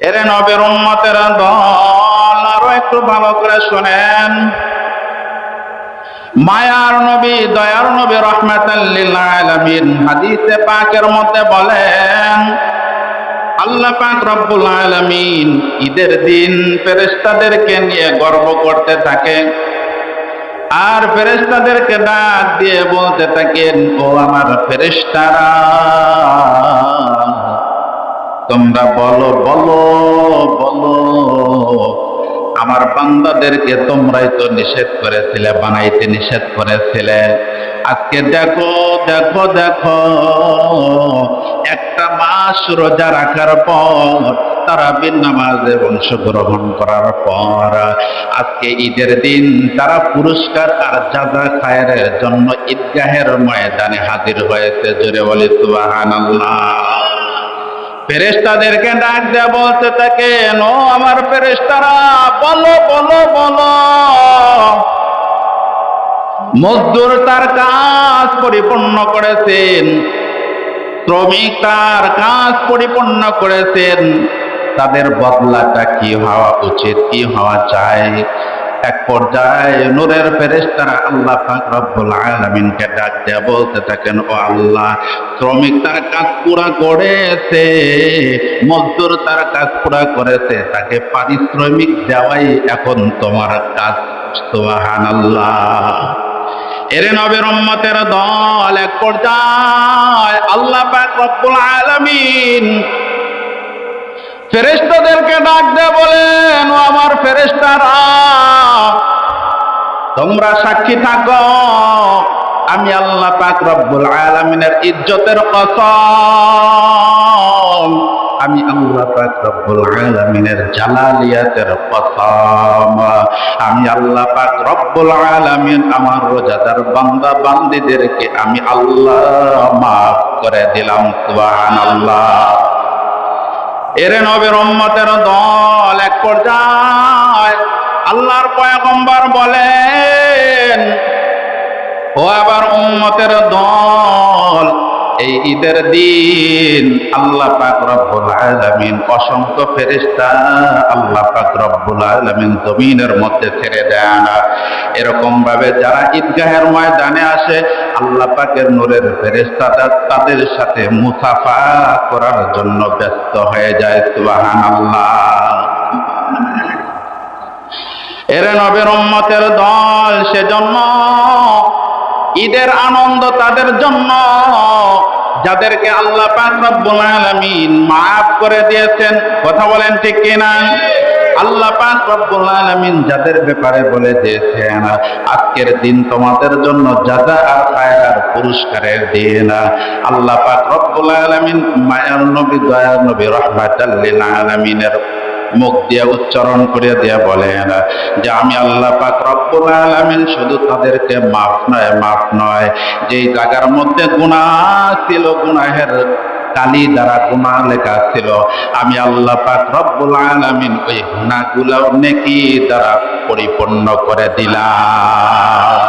এরে নবীর উম্মতের দল, আরো একটু ভালো করে শুনেন। মায়ার নবী, দয়ার নবী, রাহমাতাল লিল আলামিন হাদিসে পাকের মধ্যে বলেন, আল্লাহ পাক রব্বুল আলামিন ঈদের দিন ফেরেশতাদেরকে নিয়ে গর্ব করতে থাকেন, আর ফেরেশতাদেরকে ডাক দিয়ে বলতে থাকেন, ও আমার ফেরেশতারা, তোমরা বলো বলো বলো, আমার বান্দাদেরকে তোমরাই তো নিষেধ করেছিলে, বানাইতে নিষেধ করেছিলে। আজকে দেখো দেখো দেখো, একটা মাস রোজা রাখার পর, তারাবির নামাজে অংশগ্রহণ করার পর, আজকে ঈদের দিন তারা পুরস্কার আর জাযা খায়রের জন্য ঈদগাহের ময়দানে হাজির হয়েছে। জোরে বলি সুবহানাল্লাহ। ফেরেশতাদেরকে ডাক দেয়া বলতে থাকেন, ও আমার ফেরেশতারা, বলো বলো বলো, মজদুর তার কাজ পরিপূর্ণ করেছেন, শ্রমিক তার কাজ পরিপূর্ণ করেছেন, তাদের বদলাটা কি হওয়া উচিত, কি হওয়া চাই? এক পর্যায়ে নূরের ফেরেশতারা আল্লাহ পাক রব্বুল আলামিনকে ডাক দেয়া বলতে থাকেন, ও আল্লাহ, শ্রমিক তার কাজ পুরা করেছে, মজদুর তার কাজ পুরা করেছে, তাকে পারিশ্রমিক দেওয়াই এখন তোমার কাজ। সুবহানাল্লাহ। এরে নবীর উম্মতের দল, এক পর্যায়ে আল্লাহ পাক রব্বুল আলামিন ফেরেশতাদেরকে ডাক দিয়ে বলেন, ও আমার ফেরেশতারা, তোমরা সাক্ষী থাকো, আমি আল্লাহ পাক রব্বুল আলামিনের ইজ্জতের কসম, আমি আল্লাহ পাক রব্বুল আলামিনের জালালিয়াতের কসম, আমি আল্লাহ পাক রব্বুল আলামিন আমার রোজাদার বান্দা বান্দীদেরকে আমি আল্লাহ মাফ করে দিলাম। সুবহানাল্লাহ। এরে নবীর উম্মতের দল, এক পর্যায়ে আল্লাহর পয়গম্বর বলেন, ও আবার উম্মতের দল, এই ঈদের দিন আল্লাহ পাক রব্বুল আলামিন অসংখ্য ফেরেশতা আল্লাহ পাক রব্বুল আলামিন জমিনের মধ্যে ছেড়ে দেন। এরকম ভাবে যারা ঈদগাহের ময়দানে আসে, আল্লাহ পাকের নূরের ফেরেশতারা তাদের সাথে মুসাফা করার জন্য ব্যস্ত হয়ে যায়। সুবহানাল্লাহ। এরে নবীর উম্মতের দল, সেজন্য ঈদের আনন্দ তাদের জন্য যাদেরকে আল্লাহ পাক রব্বুল আলামিন মাফ করে দিয়েছেন। কথা বলেন ঠিক কিনা? আল্লাহ পাক রব্বুল আলামিন যাদের ব্যাপারে বলে দিয়েছেন, আজকের দিন তোমাদের জন্য জাযা আর খায়র আর পুরস্কারের দিন। আল্লাহ পাক রব্বুল আলামিন মায়ার নবী, দয়ার নবী, রাহমাতাল লিল আলামিনের মুখ দিয়ে উচ্চারণ করে দিয়ে বলেন যে, আমি আল্লাহ পাক রব্বুল আলামিন শুধু তাদেরকে মাফ নয়, যেই জায়গার মধ্যে গুনাহ ছিল, গুনাহের কালি দ্বারা গুনাহ লেখা ছিল, আমি আল্লাহ পাক রব্বুল আলামিন ওই গুনাহগুলো নেকি দ্বারা পরিপূর্ণ করে দিলাম।